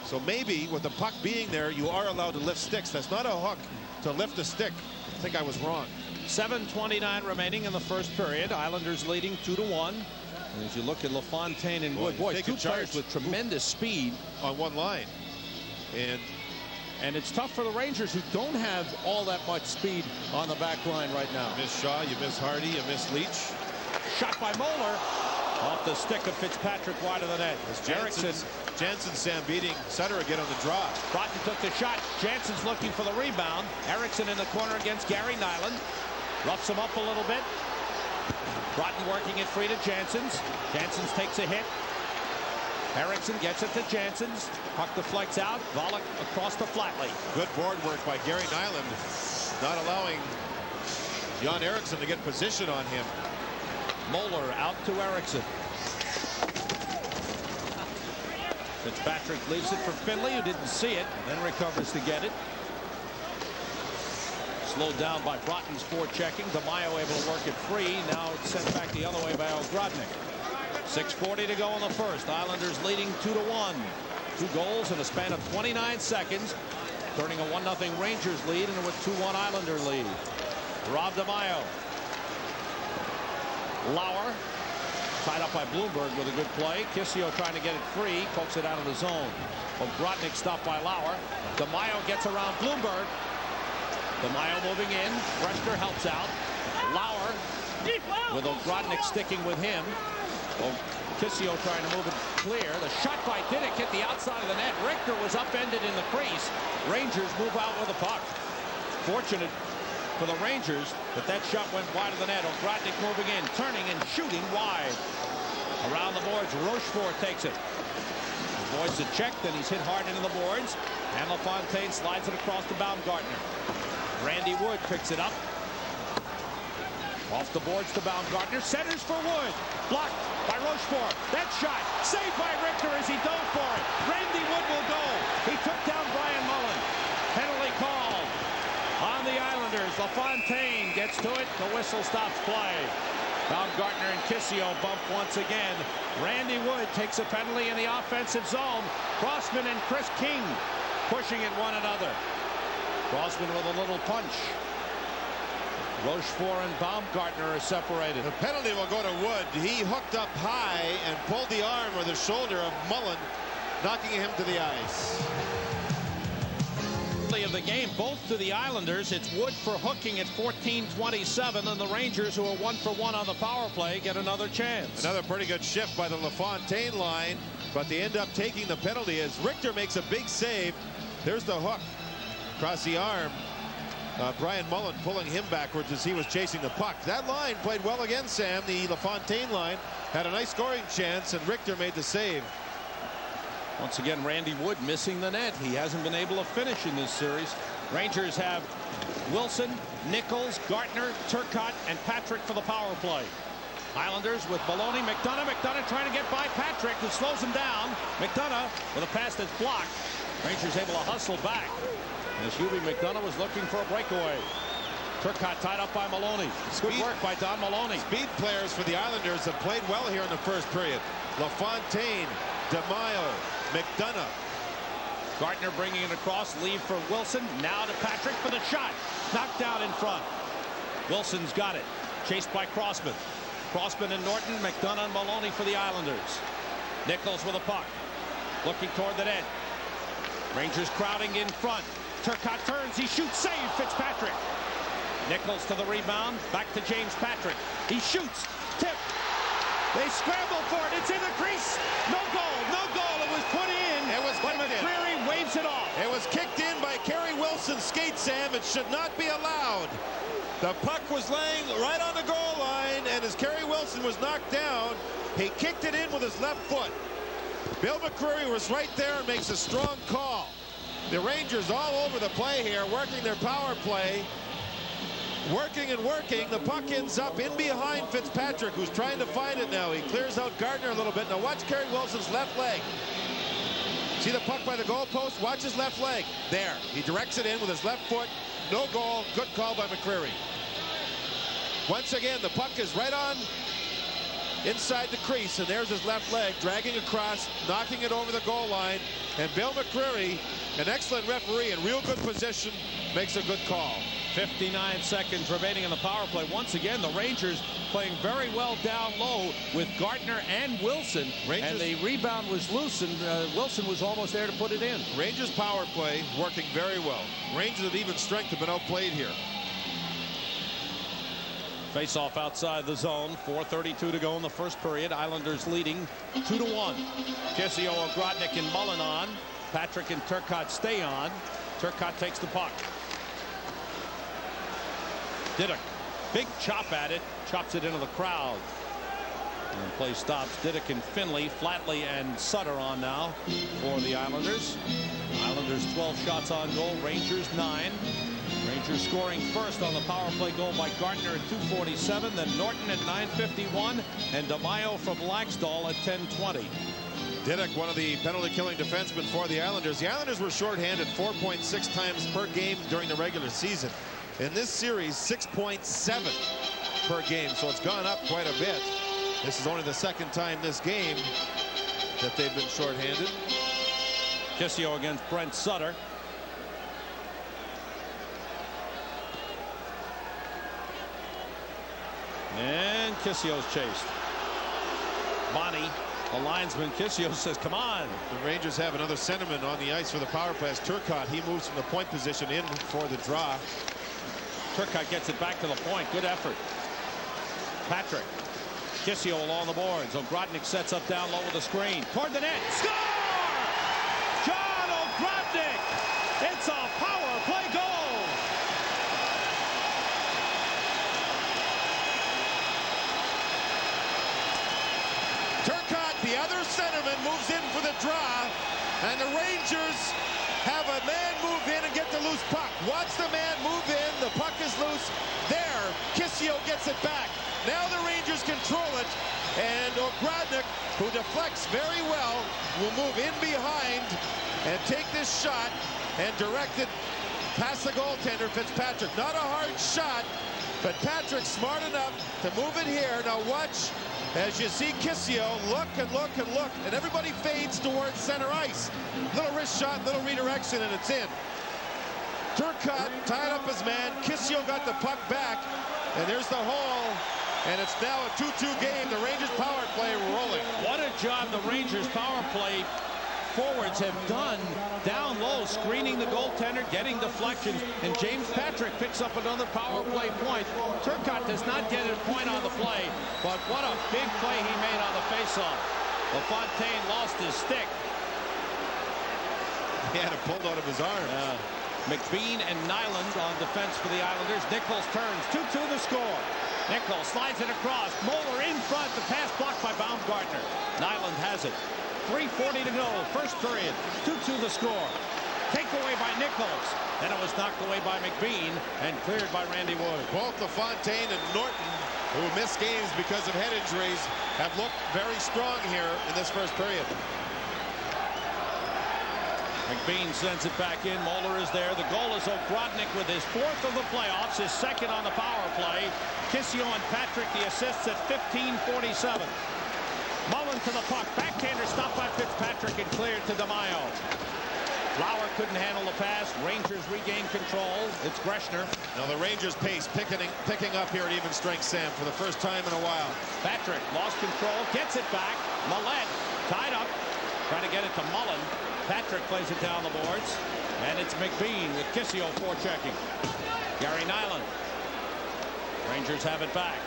So maybe with the puck being there, you are allowed to lift sticks. That's not a hook to lift a stick. I think I was wrong. 7:29 remaining in the first period. Islanders leading 2-1. And as you look at LaFontaine and Wood, boy, two players with tremendous speed on one line. And it's tough for the Rangers, who don't have all that much speed on the back line right now. You miss Shaw, you miss Hardy, you miss Leach. Shot by Moeller. Off the stick of Fitzpatrick, wide of the net. Jansen, Sam, beating Sutter again on the draw. Broughton took the shot. Jansen's looking for the rebound. Erickson in the corner against Gary Nyland. Roughs him up a little bit. Broughton working it free to Jansen's. Jansen's takes a hit. Erickson gets it to Jansen's. Puck deflects out. Volek across to Flatley. Good board work by Gary Nyland, not allowing Jan Eriksson to get position on him. Moeller out to Erickson. Fitzpatrick leaves it for Finley, who didn't see it, and then recovers to get it. Slowed down by Broughton's forechecking. DeMaio able to work it free. Now it's sent back the other way by Ogrodnik. 6:40 to go in the first. Islanders leading 2-1. 2 goals in a span of 29 seconds, turning a 1-0 Rangers lead into a 2-1 Islander lead. Rob DeMaio. Lauer tied up by Bloomberg with a good play. Kissio trying to get it free, pokes it out of the zone. Ogrodnik stopped by Lauer. DeMaio gets around Bloomberg. DeMaio moving in. Breshner helps out. Lauer with Ogrodnik sticking with him. Kissio trying to move it clear. The shot by Didick hit the outside of the net. Richter was upended in the crease. Rangers move out with the puck. Fortunate for the Rangers that shot went wide of the net. Ogrodnik moving in, turning and shooting wide. Around the boards, Rochefort takes it. Avoids the check, then he's hit hard into the boards. And LaFontaine slides it across to Baumgartner. Randy Wood picks it up. Off the boards to Baumgartner. Centers for Wood. Blocked by Rochefort. That shot saved by Richter as he dove for it. Randy Wood will go. He took down Brian Mullen. Penalty called on the Islanders. LaFontaine gets to it. The whistle stops play. Baumgartner and Kissio bump once again. Randy Wood takes a penalty in the offensive zone. Crossman and Chris King pushing at one another. Crossman with a little punch. Rochefort and Baumgartner are separated. The penalty will go to Wood. He hooked up high and pulled the arm or the shoulder of Mullen, knocking him to the ice. Of the game, both to the Islanders. It's Wood for hooking at 14:27, and the Rangers, who are 1-for-1 on the power play, get another chance. Another pretty good shift by the LaFontaine line, but they end up taking the penalty as Richter makes a big save. There's the hook across the arm. Brian Mullen pulling him backwards as he was chasing the puck. That line played well again, Sam. The LaFontaine line had a nice scoring chance, and Richter made the save. Once again, Randy Wood missing the net. He hasn't been able to finish in this series. Rangers have Wilson, Nichols, Gartner, Turcotte, and Patrick for the power play. Islanders with Maloney, McDonough. McDonough trying to get by Patrick, who slows him down. McDonough with a pass that's blocked. Rangers able to hustle back as Hubie McDonough was looking for a breakaway. Turcotte tied up by Maloney. Good work by Don Maloney. Speed players for the Islanders have played well here in the first period. LaFontaine, DeMaio, McDonough. Gartner bringing it across, leave for Wilson. Now to Patrick for the shot. Knocked down in front. Wilson's got it. Chased by Crossman. Crossman and Norton, McDonough and Maloney for the Islanders. Nichols with a puck. Looking toward the net. Rangers crowding in front. Turcotte turns. He shoots. Save. Fitzpatrick. Nichols to the rebound. Back to James Patrick. He shoots. Tip. They scramble for it. It's in the crease. No goal. No goal. It was put in. It was but McCreary waves it off. It was kicked in by Kerry Wilson's skate, Sam. It should not be allowed. The puck was laying right on the goal line, and as Kerry Wilson was knocked down, he kicked it in with his left foot. Bill McCreary was right there and makes a strong call. The Rangers all over the play here, working their power play. Working and working. The puck ends up in behind Fitzpatrick, who's trying to find it now. He clears out Gardner a little bit. Now watch Kerry Wilson's left leg. See the puck by the goalpost? Watch his left leg. There. He directs it in with his left foot. No goal. Good call by McCreary. Once again, the puck is right on inside the crease, and there's his left leg dragging across, knocking it over the goal line. And Bill McCreary, an excellent referee in real good position, makes a good call. 59 seconds remaining in the power play. Once again, the Rangers playing very well down low with Gartner and Wilson. And the rebound was loose, and Wilson was almost there to put it in. Rangers power play working very well. Rangers at even strength have been outplayed here. Face-off outside the zone. 4:32 to go in the first period. Islanders leading 2-1. Kissio, Ogrodnik, and Mullen on. Patrick and Turcotte stay on. Turcotte takes the puck. Diduck, big chop at it, chops it into the crowd. And play stops. Diduck and Finley, Flatley and Sutter on now for the Islanders. Islanders 12 shots on goal, Rangers 9. Rangers scoring first on the power play goal by Gartner at 2:47, then Norton at 9:51, and DeMaio from Laxdal at 10:20. Diduck, one of the penalty-killing defensemen for the Islanders. The Islanders were shorthanded 4.6 times per game during the regular season. In this series, 6.7 per game, so it's gone up quite a bit. This is only the second time this game that they've been shorthanded. Kissio against Brent Sutter. And Kissio's chased. Bonnie, the linesman, Kissio says, come on. The Rangers have another centerman on the ice for the power play. Turcotte, he moves from the point position in for the draw. Turcotte gets it back to the point. Good effort. Patrick. Kissio along the boards. Ogrodnik sets up down low with a screen. Toward the net. Score! John Ogrodnik! It's a power play goal! Turcotte, the other centerman, moves in for the draw, and the Rangers have a man move in and get the loose puck. Watch the man move in. The puck is loose. There, Kissio gets it back. Now the Rangers control it, and Ogrodnik, who deflects very well, will move in behind and take this shot and direct it past the goaltender, Fitzpatrick. Not a hard shot, but Patrick smart enough to move it here. Now watch as you see Kissio look and look and look, and everybody fades towards center ice. Little wrist shot, little redirection, and it's in. Turcotte tied up his man. Kissio got the puck back, and there's the hole. And it's now a 2-2 game. The Rangers power play rolling. What a job the Rangers power play forwards have done down low, screening the goaltender, getting deflections, and James Patrick picks up another power play point. Turcotte does not get a point on the play, but what a big play he made on the faceoff. LaFontaine lost his stick. He had it pulled out of his arm. McBean and Nyland on defense for the Islanders. Nichols turns, 2-2 the score. Nichols slides it across. Moeller in front. The pass blocked by Baumgartner. Nyland has it. 3:40 to go. First period. 2-2 the score. Takeaway by Nichols. Then it was knocked away by McBean and cleared by Randy Wood. Both LaFontaine and Norton, who missed games because of head injuries, have looked very strong here in this first period. McBean sends it back in. Moeller is there. The goal is Ogrodnik with his fourth of the playoffs, his second on the power play. Kissio and Patrick the assists at 15:47. Mullen to the puck. Backhander stopped by Fitzpatrick and cleared to DeMaio. Lauer couldn't handle the pass. Rangers regain control. It's Greshner. Now the Rangers pace picking up here at even strength, Sam, for the first time in a while. Patrick lost control. Gets it back. Millette tied up. Trying to get it to Mullen. Patrick plays it down the boards, and it's McBean with Kissio forechecking. Gary Nyland. Rangers have it back.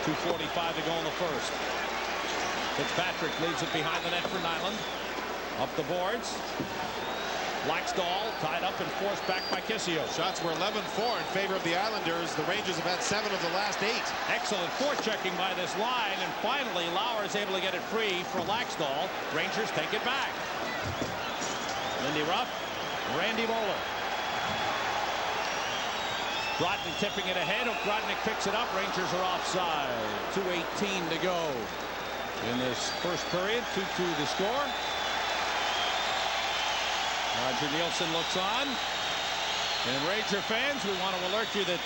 2:45 to go in the first. Fitzpatrick leaves it behind the net for Nyland. Up the boards. Laxdal tied up and forced back by Kissio. Shots were 11-4 in favor of the Islanders. The Rangers have had 7 of the last 8. Excellent forechecking by this line, and finally Lauer is able to get it free for Laxdal. Rangers take it back. Lindy Ruff, Randy Moeller. Groton tipping it ahead. Ogrodnik picks it up. Rangers are offside. 2:18 to go in this first period. 2-2 the score. Roger Nielsen looks on. And Ranger fans, we want to alert you that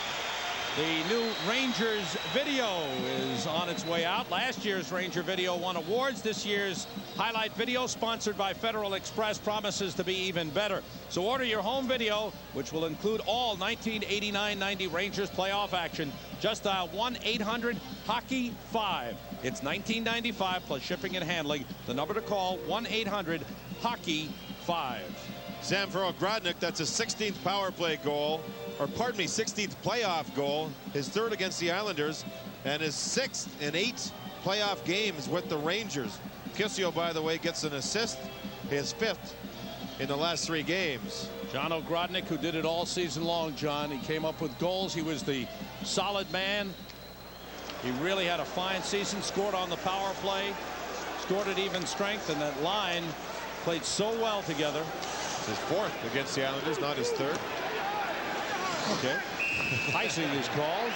the new Rangers video is on its way out. Last year's Ranger video won awards. This year's highlight video, sponsored by Federal Express, promises to be even better. So order your home video, which will include all 1989-90 Rangers playoff action. Just dial 1-800-HOCKEY-5. It's $19.95 plus shipping and handling. The number to call, 1-800-HOCKEY-5. Sam, for Ogrodnik, that's his 16th power play goal, or pardon me, 16th playoff goal, his 3rd against the Islanders, and his 6th in 8 playoff games with the Rangers. Kissio, by the way, gets an assist, his 5th in the last 3 games. John Ogrodnik, who did it all season long, John. He came up with goals. He was the solid man. He really had a fine season, scored on the power play, scored at even strength, and that line played so well together. It's his 4th against the Islanders, not his 3rd. Okay. Icing is called.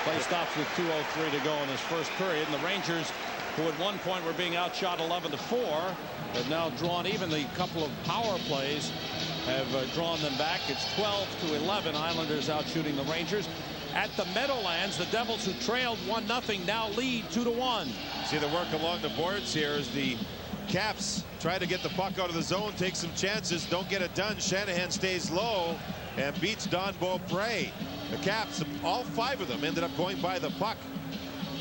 Play stops with 2:03 to go in this first period, and the Rangers who at one point were being outshot 11-4, have now drawn even. The couple of power plays have drawn them back. It's 12-11. Islanders out shooting the Rangers. At the Meadowlands, the Devils, who trailed 1-0, now lead 2-1. See the work along the boards here as the Caps try to get the puck out of the zone, take some chances, don't get it done. Shanahan stays low and beats Don Beaupré. The Caps, all 5 of them, ended up going by the puck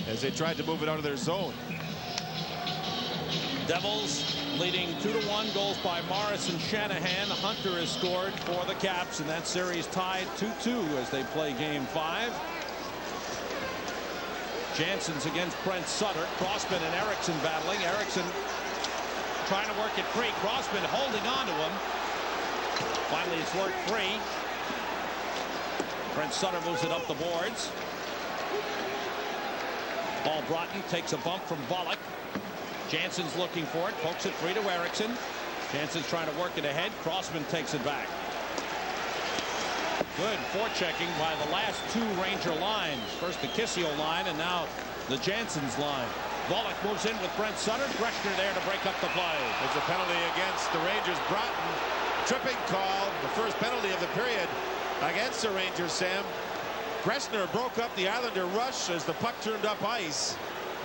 as they tried to move it out of their zone. Devils leading 2-1. Goals by Morris and Shanahan. Hunter has scored for the Caps, and that series tied 2-2 as they play game 5. Jansen's against Brent Sutter. Crossman and Eriksson battling. Eriksson trying to work it free. Crossman holding on to him. Finally, it's worked free. Brent Sutter moves it up the boards. Paul Broughton takes a bump from Volek. Jansen's looking for it. Pokes it free to Eriksson. Jansen's trying to work it ahead. Crossman takes it back. Good forechecking by the last 2 Ranger lines. First the Kissio line, and now the Jansen's line. Volek moves in with Brent Sutter. Greshner there to break up the play. It's a penalty against the Rangers. Broughton, tripping call, the first penalty of the period against the Rangers, Sam. Greshner broke up the Islander rush as the puck turned up ice.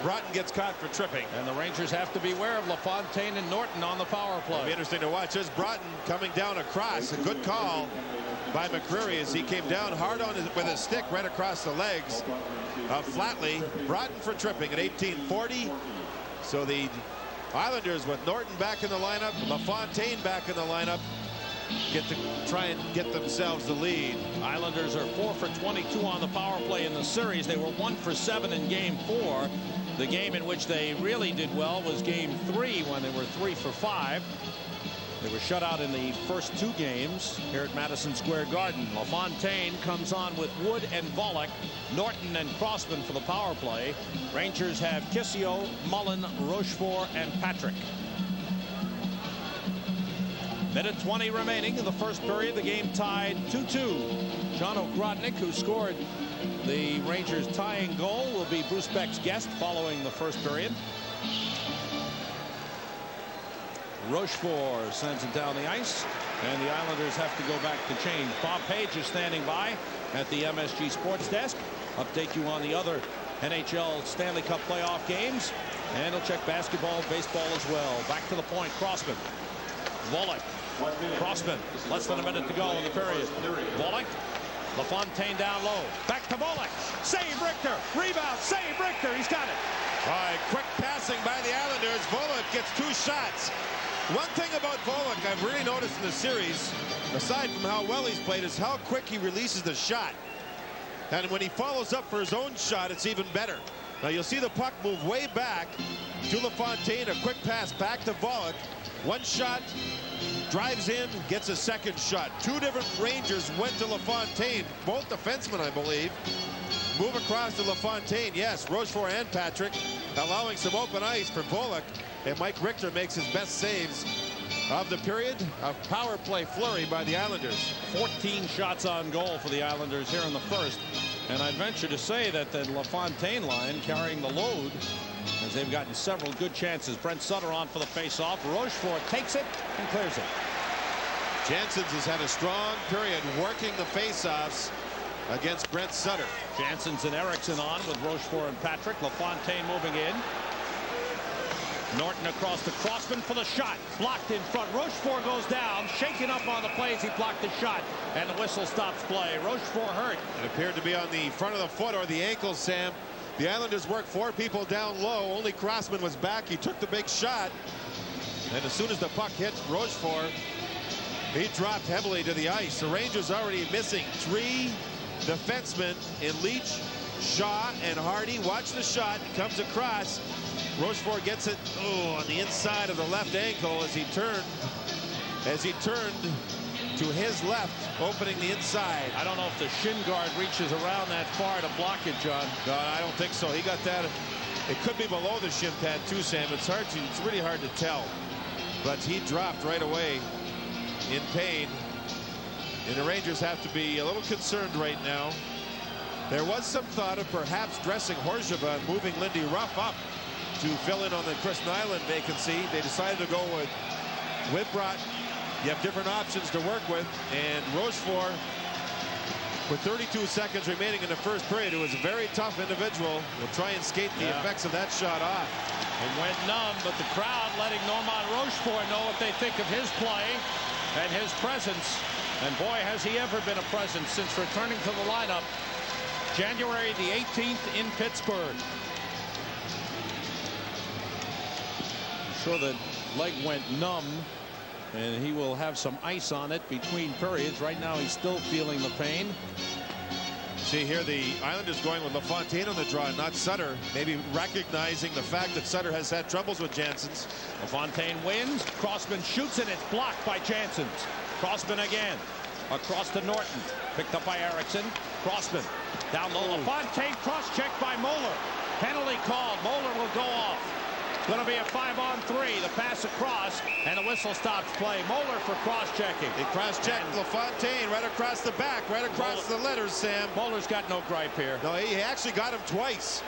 Broughton gets caught for tripping. And the Rangers have to beware of LaFontaine and Norton on the power play. It'll be interesting to watch. As Broughton coming down across. A good call by McCreary as he came down hard on with his stick right across the legs of Flatley. Broughton for tripping at 18:40. So the Islanders with Norton back in the lineup, LaFontaine back in the lineup, get to try and get themselves the lead. Islanders are 4 for 22 on the power play in the series. They were 1 for 7 in game 4. The game in which they really did well was game 3, when they were 3 for 5. They were shut out in the first 2 games here at Madison Square Garden. LaFontaine comes on with Wood and Volek, Norton and Crossman for the power play. Rangers have Kissio, Mullen, Rochefort, and Patrick. Minute 20 remaining in the first period. The game tied 2-2. John Ogrodnik, who scored the Rangers' tying goal, will be Bruce Beck's guest following the first period. Rochefort sends it down the ice, and the Islanders have to go back to change. Bob Page is standing by at the MSG Sports Desk. Update you on the other NHL Stanley Cup playoff games, and he'll check basketball, baseball as well. Back to the point. Crossman. Volek. Crossman. Less than a minute to go in the period. Volek. LaFontaine down low. Back to Volek. Save Richter. Rebound. Save Richter. He's got it. All right, quick passing by the Islanders. Volek gets 2 shots. One thing about Volek I've really noticed in the series, aside from how well he's played, is how quick he releases the shot. And when he follows up for his own shot, it's even better. Now you'll see the puck move way back to LaFontaine. A quick pass back to Volek. 1 shot, drives in, gets a 2nd shot. 2 different Rangers went to LaFontaine. Both defensemen, I believe. Move across to LaFontaine. Yes, Rochefort and Patrick allowing some open ice for Volek. And Mike Richter makes his best saves of the period. A power play flurry by the Islanders. 14 shots on goal for the Islanders here in the first. And I'd venture to say that the LaFontaine line carrying the load, as they've gotten several good chances. Brent Sutter on for the face-off. Rochefort takes it and clears it. Jansen's has had a strong period working the face-offs against Brent Sutter. Jansen's and Eriksson on with Rochefort and Patrick. LaFontaine moving in. Norton across to Crossman for the shot. Blocked in front. Rochefort goes down. Shaken up on the play as he blocked the shot. And the whistle stops play. Rochefort hurt. It appeared to be on the front of the foot or the ankle, Sam. The Islanders worked 4 people down low. Only Crossman was back. He took the big shot. And as soon as the puck hit Rochefort, he dropped heavily to the ice. The Rangers already missing 3 defensemen in Leach, Shaw, and Hardy. Watch the shot. It comes across. Rochefort gets it on the inside of the left ankle as he turned to his left, opening the inside. I don't know if the shin guard reaches around that far to block it, John. No, I don't think so. He got that. It could be below the shin pad too, Sam. It's really hard to tell. But he dropped right away in pain. And the Rangers have to be a little concerned right now. There was some thought of perhaps dressing Horzeva and moving Lindy Ruff up to fill in on the Chris Nyland vacancy. They decided to go with Broughton. You have different options to work with, and Rochefort, with 32 seconds remaining in the first period, who was a very tough individual, will try and skate the effects of that shot off. It went numb, but the crowd letting Normand Rochefort know what they think of his play and his presence. And boy, has he ever been a presence since returning to the lineup January the 18th in Pittsburgh. I'm sure the leg went numb, and he will have some ice on it between periods. Right now, he's still feeling the pain. See here, the Islanders going with LaFontaine on the draw, not Sutter. Maybe recognizing the fact that Sutter has had troubles with Janssens. LaFontaine wins. Crossman shoots, and it's blocked by Janssens. Crossman again. Across to Norton. Picked up by Erickson. Crossman. Down low. LaFontaine cross-checked by Moeller. Penalty called. Moeller will go off. Going to be a 5-on-3. The pass across, and the whistle stops play. Moeller for cross-checking. He cross-checked LaFontaine right across the back, right across the letters, Sam. Moeller's got no gripe here. No, he actually got him twice.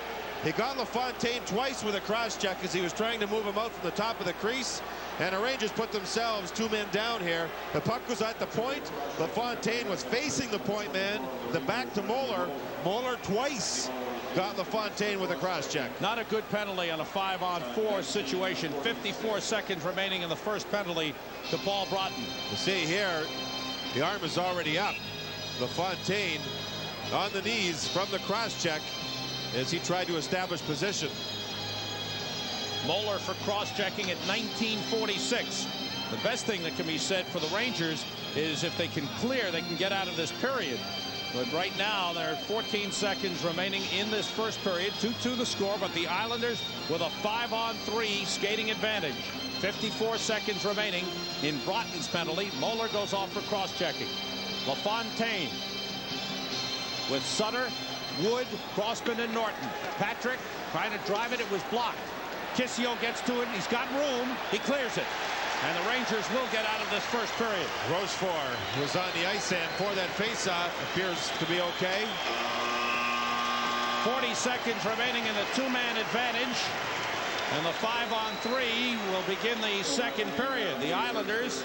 He got LaFontaine twice with a cross-check as he was trying to move him out from the top of the crease. And the Rangers put themselves 2 men down here. The puck was at the point. LaFontaine was facing the point man. The back to Moeller. Moeller twice got LaFontaine with a cross-check. Not a good penalty on a 5-on-4 situation. 54 seconds remaining in the first penalty to Paul Broughton. You see here, the arm is already up. LaFontaine on the knees from the cross-check as he tried to establish position. Moeller for cross-checking at 19:46. The best thing that can be said for the Rangers is if they can clear, they can get out of this period. But right now, there are 14 seconds remaining in this first period. 2-2 the score, but the Islanders with a 5-on-3 skating advantage. 54 seconds remaining in Broughton's penalty. Moeller goes off for cross-checking. LaFontaine with Sutter, Wood, Crossman, and Norton. Patrick trying to drive it. It was blocked. Kissio gets to it. He's got room. He clears it. And the Rangers will get out of this first period. Rochefort was on the ice, and for that faceoff appears to be okay. 40 seconds remaining in the 2-man advantage. And the 5-on-3 will begin the second period. The Islanders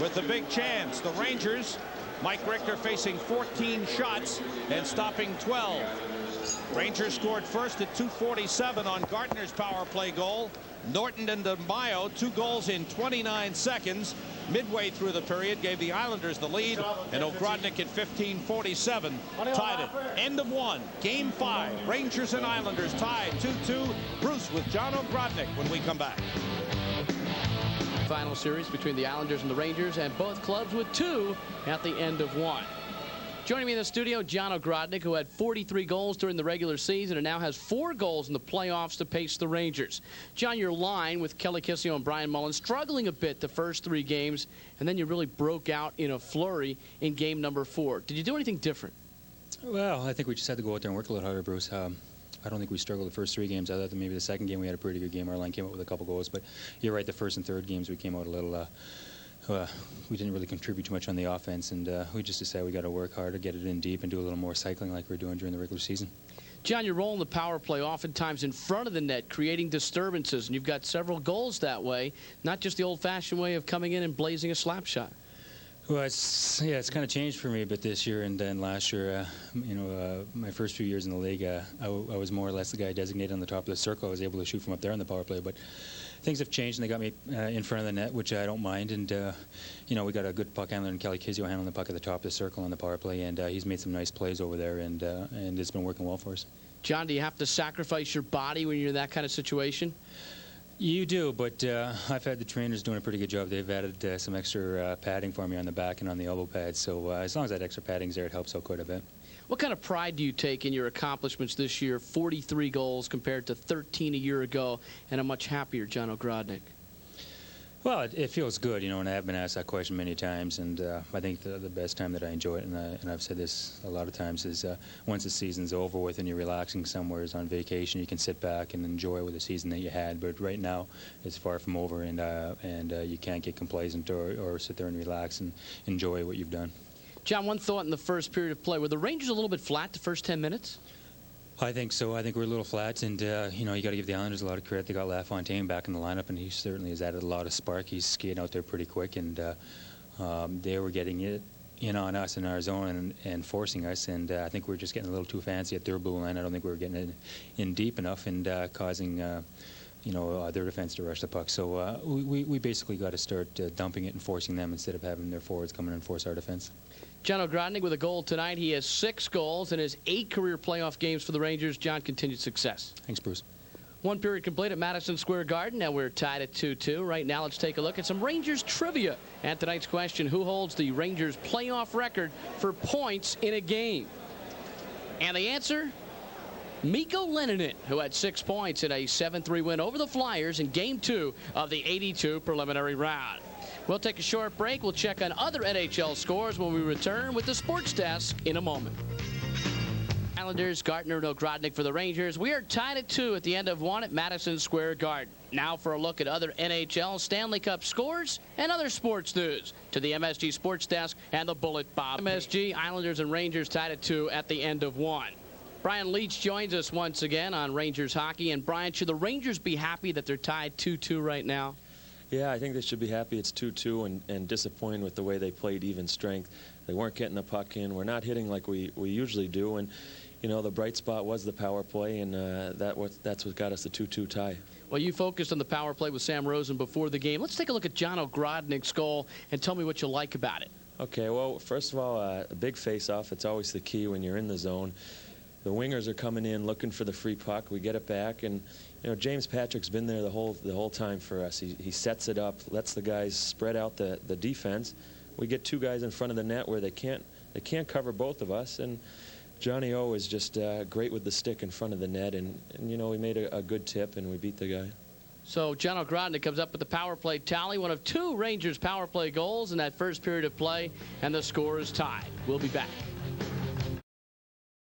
with the big chance. The Rangers, Mike Richter facing 14 shots and stopping 12. Rangers scored first at 2:47 on Gardner's power play goal. Norton and DeMaio, 2 goals in 29 seconds. Midway through the period gave the Islanders the lead, and Ogrodnik at 15:47 tied it. End of 1. Game 5. Rangers and Islanders tied 2-2. Bruce with John Ogrodnik when we come back. Final series between the Islanders and the Rangers, and both clubs with 2 at the end of 1. Joining me in the studio, John Ogrodnik, who had 43 goals during the regular season and now has 4 goals in the playoffs to pace the Rangers. John, your line with Kelly Kissio and Brian Mullen struggling a bit the first 3 games, and then you really broke out in a flurry in game number 4. Did you do anything different? Well, I think we just had to go out there and work a little harder, Bruce. I don't think we struggled the first 3 games. I thought that maybe the second game we had a pretty good game. Our line came out with a couple goals, but you're right, the first and third games we came out a little... we didn't really contribute too much on the offense, and we just decided we got to work harder, get it in deep, and do a little more cycling like we were doing during the regular season. John, your role in the power play oftentimes in front of the net, creating disturbances, and you've got several goals that way, not just the old-fashioned way of coming in and blazing a slap shot. Well, it's kind of changed for me a bit this year and then last year. My first few years in the league, I was more or less the guy designated on the top of the circle. I was able to shoot from up there on the power play, but things have changed, and they got me in front of the net, which I don't mind. And, we got a good puck handler in Kelly Kissio handling the puck at the top of the circle on the power play, and he's made some nice plays over there, and it's been working well for us. John, do you have to sacrifice your body when you're in that kind of situation? You do, but I've had the trainers doing a pretty good job. They've added some extra padding for me on the back and on the elbow pads, so as long as that extra padding's there, it helps out quite a bit. What kind of pride do you take in your accomplishments this year? 43 goals compared to 13 a year ago, and a much happier John Ogrodnik. Well, it feels good, and I have been asked that question many times, and I think the best time that I enjoy it, and I've said this a lot of times, is once the season's over with and you're relaxing somewhere, is on vacation, you can sit back and enjoy with the season that you had. But right now, it's far from over, and you can't get complacent or sit there and relax and enjoy what you've done. John, one thought in the first period of play. Were the Rangers a little bit flat the first 10 minutes? I think so. I think we're a little flat, and you know, you got to give the Islanders a lot of credit. They got LaFontaine back in the lineup, and he certainly has added a lot of spark. He's skating out there pretty quick, and they were getting it in on us in our zone and forcing us, and I think we're just getting a little too fancy at their blue line. I don't think we were getting it in deep enough and causing you know, their defense to rush the puck. So we basically got to start dumping it and forcing them instead of having their forwards come in and force our defense. John Ogrodnik with a goal tonight. He has 6 goals in his 8 career playoff games for the Rangers. John, continued success. Thanks, Bruce. One period complete at Madison Square Garden. Now we're tied at 2-2. Right now, let's take a look at some Rangers trivia. And tonight's question, who holds the Rangers playoff record for points in a game? And the answer, Mikko Leninen, who had 6 points in a 7-3 win over the Flyers in Game 2 of the 82 preliminary round. We'll take a short break. We'll check on other NHL scores when we return with the Sports Desk in a moment. Islanders, Gartner and Ogrodnik for the Rangers. We are tied at 2 at the end of 1 at Madison Square Garden. Now for a look at other NHL Stanley Cup scores and other sports news. To the MSG Sports Desk and the Bullet Bob. MSG, Islanders and Rangers tied at 2 at the end of 1. Brian Leach joins us once again on Rangers hockey. And Brian, should the Rangers be happy that they're tied 2-2 right now? Yeah, I think they should be happy it's 2-2 and disappointed with the way they played even strength. They weren't getting the puck in. We're not hitting like we usually do. And, you know, the bright spot was the power play, and that's what got us the 2-2 tie. Well, you focused on the power play with Sam Rosen before the game. Let's take a look at John Ogrodnik's goal and tell me what you like about it. Okay, well, first of all, a big face-off. It's always the key when you're in the zone. The wingers are coming in looking for the free puck. We get it back, and you know, James Patrick's been there the whole time for us. He sets it up, lets the guys spread out the defense. We get 2 guys in front of the net where they can't cover both of us, and Johnny O is just great with the stick in front of the net, and you know, we made a good tip and we beat the guy. So John Ogrodnik comes up with the power play tally, one of 2 Rangers power play goals in that first period of play, and the score is tied. We'll be back.